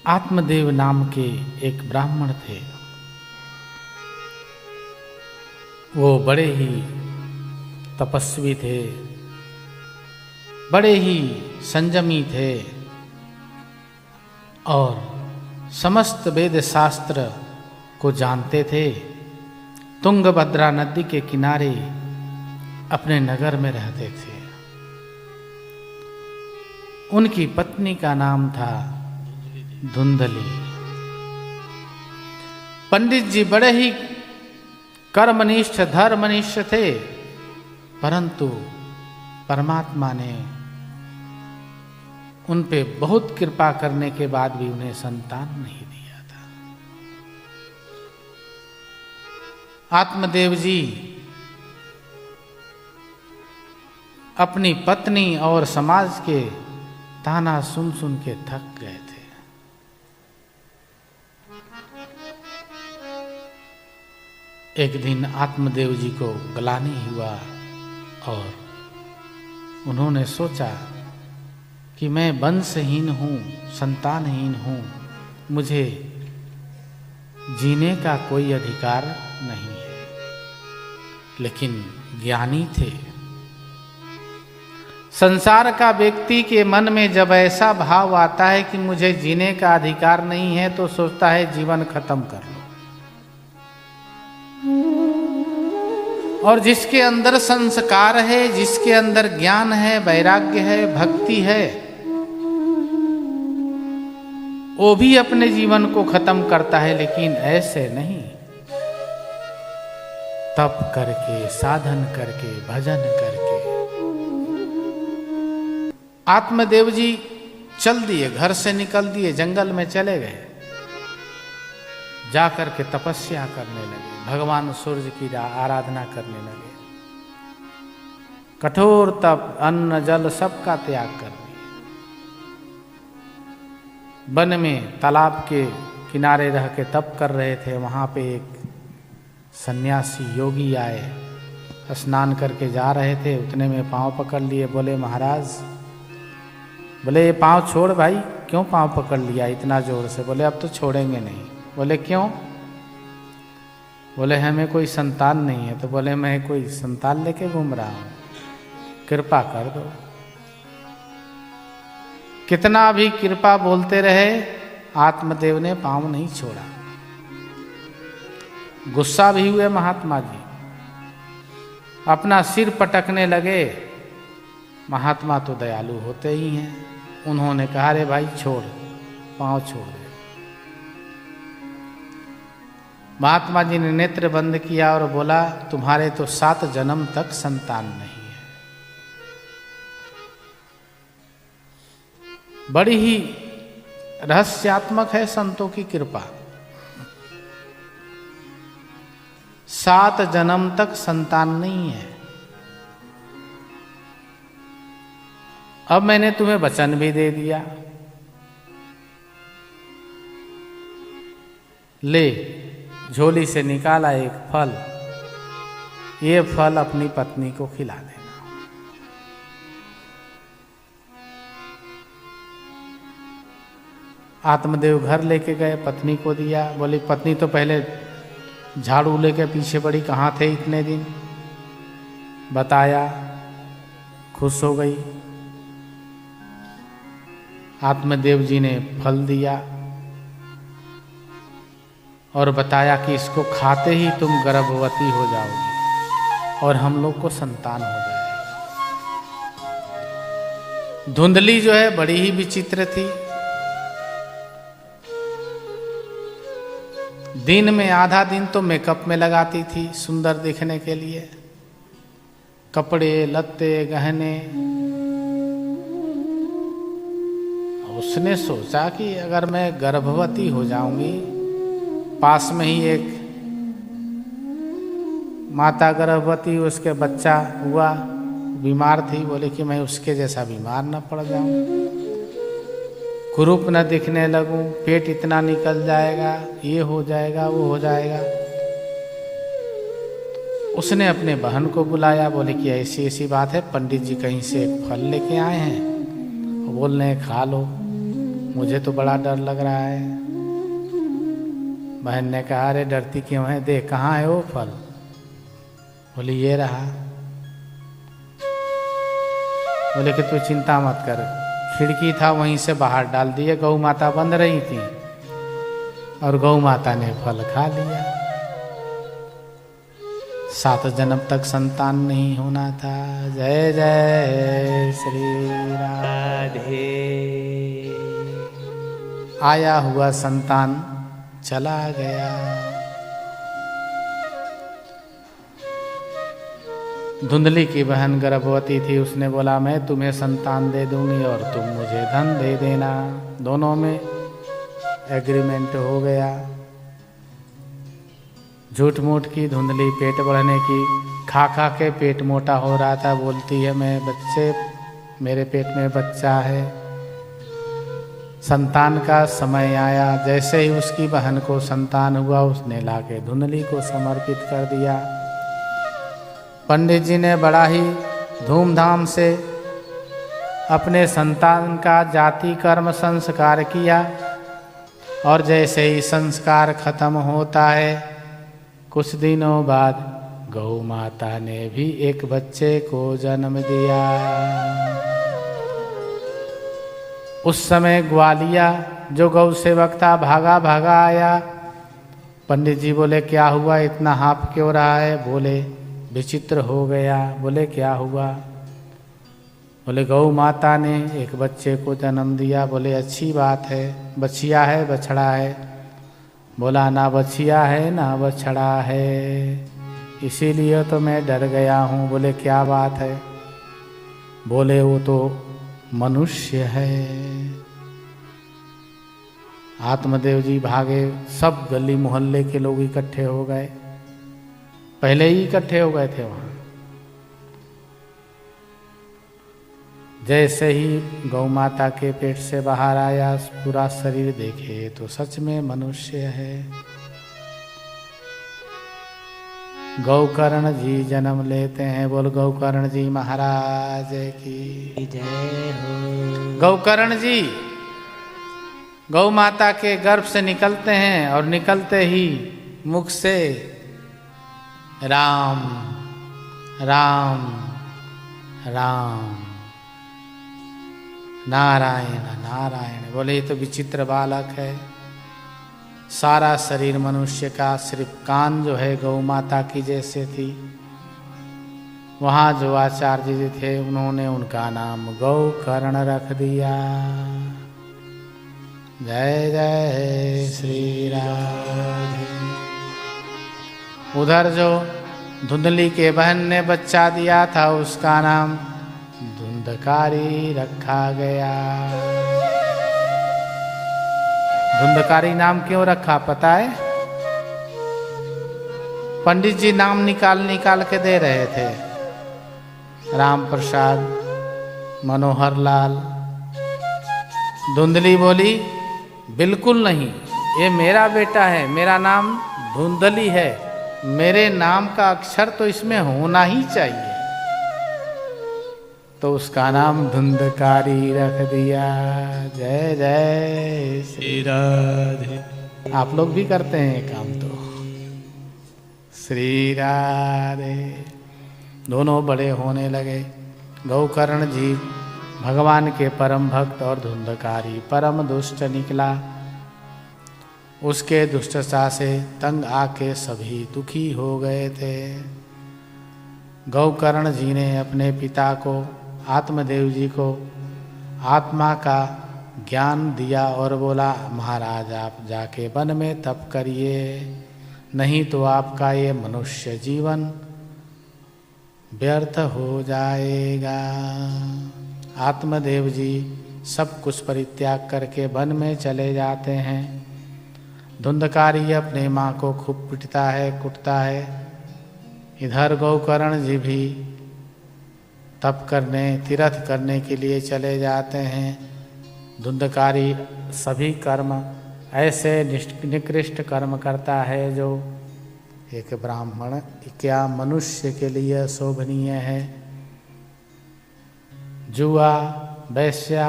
आत्मदेव नाम के एक ब्राह्मण थे। वो बड़े ही तपस्वी थे, बड़े ही संयमी थे और समस्त वेद शास्त्र को जानते थे। तुंगभद्रा नदी के किनारे अपने नगर में रहते थे। उनकी पत्नी का नाम था धुंधली। पंडित जी बड़े ही कर्मनिष्ठ धर्मनिष्ठ थे, परंतु परमात्मा ने उन पे बहुत कृपा करने के बाद भी उन्हें संतान नहीं दिया था। आत्मदेव जी अपनी पत्नी और समाज के ताना सुन सुन के थक गए थे। एक दिन आत्मदेव जी को ग्लानि हुआ और उन्होंने सोचा कि मैं वंशहीन हूँ, संतानहीन हूँ, मुझे जीने का कोई अधिकार नहीं है। लेकिन ज्ञानी थे। संसार का व्यक्ति के मन में जब ऐसा भाव आता है कि मुझे जीने का अधिकार नहीं है, तो सोचता है जीवन खत्म कर लो। और जिसके अंदर संस्कार है, जिसके अंदर ज्ञान है, वैराग्य है, भक्ति है, वो भी अपने जीवन को खत्म करता है, लेकिन ऐसे नहीं। तप करके, साधन करके, भजन करके। आत्मदेव जी चल दिए, घर से निकल दिए, जंगल में चले गए। जाकर के तपस्या करने लगे, भगवान सूर्य की आराधना करने लगे। कठोर तप, अन्न जल सबका त्याग कर दिया। वन में तालाब के किनारे रह के तप कर रहे थे। वहां पे एक सन्यासी योगी आए, स्नान करके जा रहे थे। उतने में पांव पकड़ लिए। बोले महाराज, बोले ये पांव छोड़ भाई। क्यों पांव पकड़ लिया इतना जोर से? बोले अब तो छोड़ेंगे नहीं। बोले क्यों? बोले हमें कोई संतान नहीं है। तो बोले मैं कोई संतान लेके घूम रहा हूं, कृपा कर दो। कितना भी कृपा बोलते रहे, आत्मदेव ने पांव नहीं छोड़ा। गुस्सा भी हुए महात्मा जी, अपना सिर पटकने लगे। महात्मा तो दयालु होते ही हैं। उन्होंने कहा रे भाई छोड़, पांव छोड़ दे। महात्मा जी ने नेत्र बंद किया और बोला तुम्हारे तो 7 जन्म तक संतान नहीं है। बड़ी ही रहस्यात्मक है संतों की कृपा। 7 जन्म तक संतान नहीं है। अब मैंने तुम्हें वचन भी दे दिया, ले। झोली से निकाला एक फल, ये फल अपनी पत्नी को खिला देना। आत्मदेव घर लेके गए, पत्नी को दिया। बोली पत्नी तो पहले झाड़ू लेके पीछे पड़ी, कहाँ थे इतने दिन? बताया, खुश हो गई। आत्मदेव जी ने फल दिया और बताया कि इसको खाते ही तुम गर्भवती हो जाओगी और हम लोग को संतान हो जाएगी। धुंधली जो है बड़ी ही विचित्र थी। दिन में आधा दिन तो मेकअप में लगाती थी सुंदर दिखने के लिए, कपड़े लत्ते गहने। उसने सोचा कि अगर मैं गर्भवती हो जाऊंगी, पास में ही एक माता गर्भवती, उसके बच्चा हुआ, बीमार थी। बोले कि मैं उसके जैसा बीमार न पड़ जाऊं, कुरूप न दिखने लगूं, पेट इतना निकल जाएगा, ये हो जाएगा, वो हो जाएगा। उसने अपने बहन को बुलाया। बोले कि ऐसी ऐसी बात है, पंडित जी कहीं से एक फल लेके आए हैं, बोल रहे हैं खा लो। मुझे तो बड़ा डर लग रहा है। बहन ने कहा अरे डरती क्यों है, देख कहाँ है वो फल। बोली ये रहा। बोले कि तू चिंता मत कर, खिड़की था वहीं से बाहर डाल दिए, गौ माता बंद रही थी और गौ माता ने फल खा लिया। 7 जन्म तक संतान नहीं होना था। जय जय श्री राधे। आया हुआ संतान चला गया। धुंधली की बहन गर्भवती थी, उसने बोला मैं तुम्हें संतान दे दूंगी और तुम मुझे धन दे देना। दोनों में एग्रीमेंट हो गया। झूठ मूठ की धुंधली पेट बढ़ने की, खा खा के पेट मोटा हो रहा था। बोलती है मेरे पेट में बच्चा है। संतान का समय आया, जैसे ही उसकी बहन को संतान हुआ उसने लाके धुंधली को समर्पित कर दिया। पंडित जी ने बड़ा ही धूमधाम से अपने संतान का जाति कर्म संस्कार किया और जैसे ही संस्कार खत्म होता है कुछ दिनों बाद गौ माता ने भी एक बच्चे को जन्म दिया। उस समय ग्वालिया जो गौ सेवक था भागा भागा आया। पंडित जी बोले क्या हुआ, इतना हाँफ क्यों रहा है। बोले विचित्र हो गया। बोले क्या हुआ। बोले गौ माता ने एक बच्चे को जन्म दिया। बोले अच्छी बात है, बछिया है बछड़ा है। बोला ना बछिया है ना बछड़ा है, इसीलिए तो मैं डर गया हूँ। बोले क्या बात है। बोले वो तो मनुष्य है। आत्मदेव जी भागे, सब गली मोहल्ले के लोग इकट्ठे हो गए, पहले ही इकट्ठे हो गए थे वहां। जैसे ही गौ माता के पेट से बाहर आया, पूरा शरीर देखे तो सच में मनुष्य है। गौकर्ण जी जन्म लेते हैं। बोल गौकर्ण जी महाराज की जय हो। गौकर्ण जी गौ माता के गर्भ से निकलते हैं और निकलते ही मुख से राम राम राम नारायण नारायण। बोले ये तो विचित्र बालक है। सारा शरीर मनुष्य का, सिर्फ कान जो है गौ माता की जैसे थी। वहाँ जो आचार्य जी थे उन्होंने उनका नाम गौकर्ण रख दिया। जय जय श्री राधे। उधर जो धुंधली के बहन ने बच्चा दिया था उसका नाम धुंधकारी रखा गया। धुंधकारी नाम क्यों रखा पता है। पंडित जी नाम निकाल के दे रहे थे, राम प्रसाद, मनोहर लाल। धुंधली बोली बिल्कुल नहीं, ये मेरा बेटा है, मेरा नाम धुंधली है, मेरे नाम का अक्षर तो इसमें होना ही चाहिए। तो उसका नाम धुंधकारी रख दिया। जय जय श्री राधे। आप लोग भी करते हैं ये काम तो। श्री राधे। दोनों बड़े होने लगे। गौकर्ण जी भगवान के परम भक्त और धुंधकारी परम दुष्ट निकला। उसके दुष्टता से तंग आके सभी दुखी हो गए थे। गौकर्ण जी ने अपने पिता को, आत्मदेव जी को आत्मा का ज्ञान दिया और बोला महाराज आप जाके वन में तप करिए, नहीं तो आपका ये मनुष्य जीवन व्यर्थ हो जाएगा। आत्मदेव जी सब कुछ परित्याग करके वन में चले जाते हैं। धुंधकारी अपने माँ को खूब पिटता है, कुटता है। इधर गौकर्ण जी भी तप करने, तीर्थ करने के लिए चले जाते हैं। धुंधकारी सभी कर्म ऐसे निकृष्ट कर्म करता है जो एक ब्राह्मण क्या मनुष्य के लिए शोभनीय है। जुआ, वैश्या,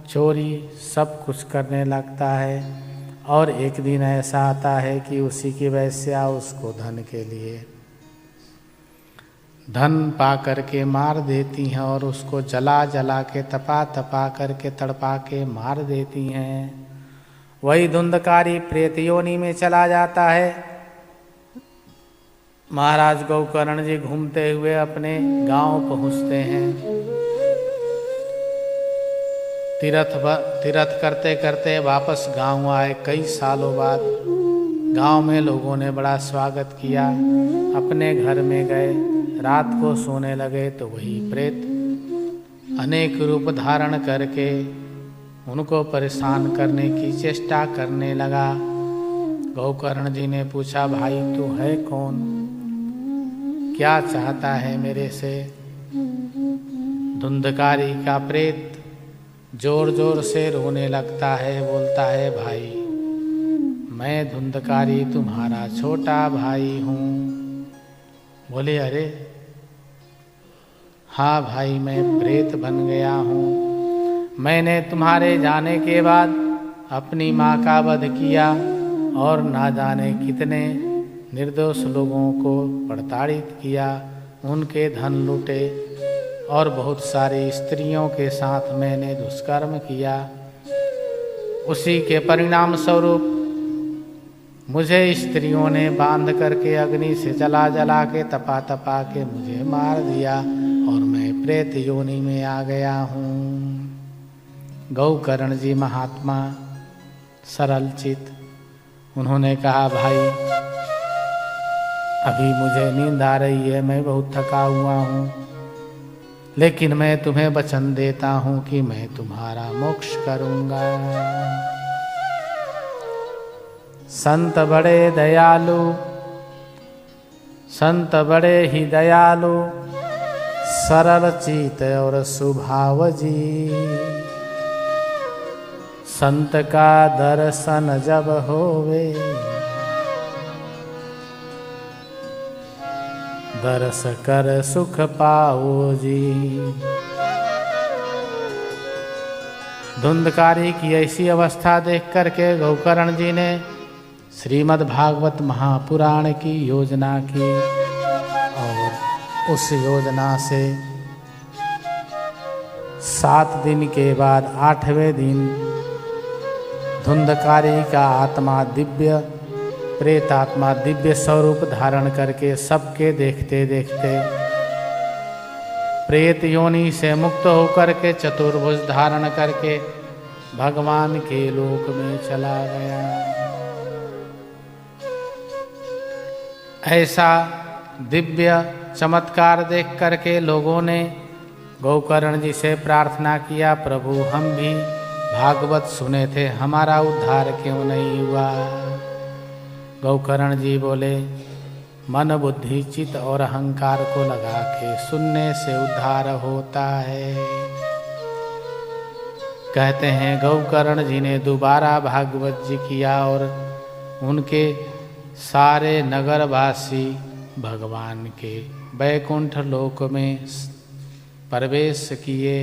चोरी सब कुछ करने लगता है। और एक दिन ऐसा आता है कि उसी की वैश्या उसको धन के लिए धन पा करके मार देती हैं और उसको जला जला के तपा करके तड़पा के मार देती हैं। वही धुंधकारी प्रेत योनि में चला जाता है। महाराज गोकर्ण जी घूमते हुए अपने गांव पहुंचते हैं। तीर्थ करते करते वापस गांव आए। कई सालों बाद गांव में लोगों ने बड़ा स्वागत किया। अपने घर में गए, रात को सोने लगे तो वही प्रेत अनेक रूप धारण करके उनको परेशान करने की चेष्टा करने लगा। गोकर्ण जी ने पूछा, भाई तू है कौन, क्या चाहता है मेरे से? धुंधकारी का प्रेत जोर जोर से रोने लगता है, बोलता है, भाई मैं धुंधकारी तुम्हारा छोटा भाई हूँ। बोले, अरे हाँ भाई, मैं प्रेत बन गया हूँ। मैंने तुम्हारे जाने के बाद अपनी माँ का वध किया और ना जाने कितने निर्दोष लोगों को प्रताड़ित किया, उनके धन लूटे और बहुत सारी स्त्रियों के साथ मैंने दुष्कर्म किया। उसी के परिणाम स्वरूप मुझे स्त्रियों ने बांध करके अग्नि से जला जला के तपा के मुझे मार दिया और मैं प्रेत योनि में आ गया हूँ। गोकर्ण जी महात्मा सरल चित, उन्होंने कहा, भाई अभी मुझे नींद आ रही है, मैं बहुत थका हुआ हूँ, लेकिन मैं तुम्हें वचन देता हूँ कि मैं तुम्हारा मोक्ष करूँगा। संत बड़े दयालु, संत बड़े ही दयालु, सरल चित और स्वभाव जी। संत का दर्शन जब होवे, दर्श कर सुख पाओ जी। धुंधकारी की ऐसी अवस्था देख करके गोकर्ण जी ने श्रीमद् भागवत महापुराण की योजना की और उस योजना से 7 दिन के बाद 8वें दिन धुंधकारी का आत्मा दिव्य प्रेतात्मा दिव्य स्वरूप धारण करके सबके देखते देखते प्रेत योनि से मुक्त होकर के चतुर्भुज धारण करके भगवान के लोक में चला गया। ऐसा दिव्य चमत्कार देख करके लोगों ने गोकर्ण जी से प्रार्थना किया, प्रभु हम भी भागवत सुने थे, हमारा उद्धार क्यों नहीं हुआ? गोकर्ण जी बोले, मन बुद्धि चित्त और अहंकार को लगा के सुनने से उद्धार होता है। कहते हैं गोकर्ण जी ने दोबारा भागवत जी किया और उनके सारे नगरवासी भगवान के वैकुंठ लोक में प्रवेश किए।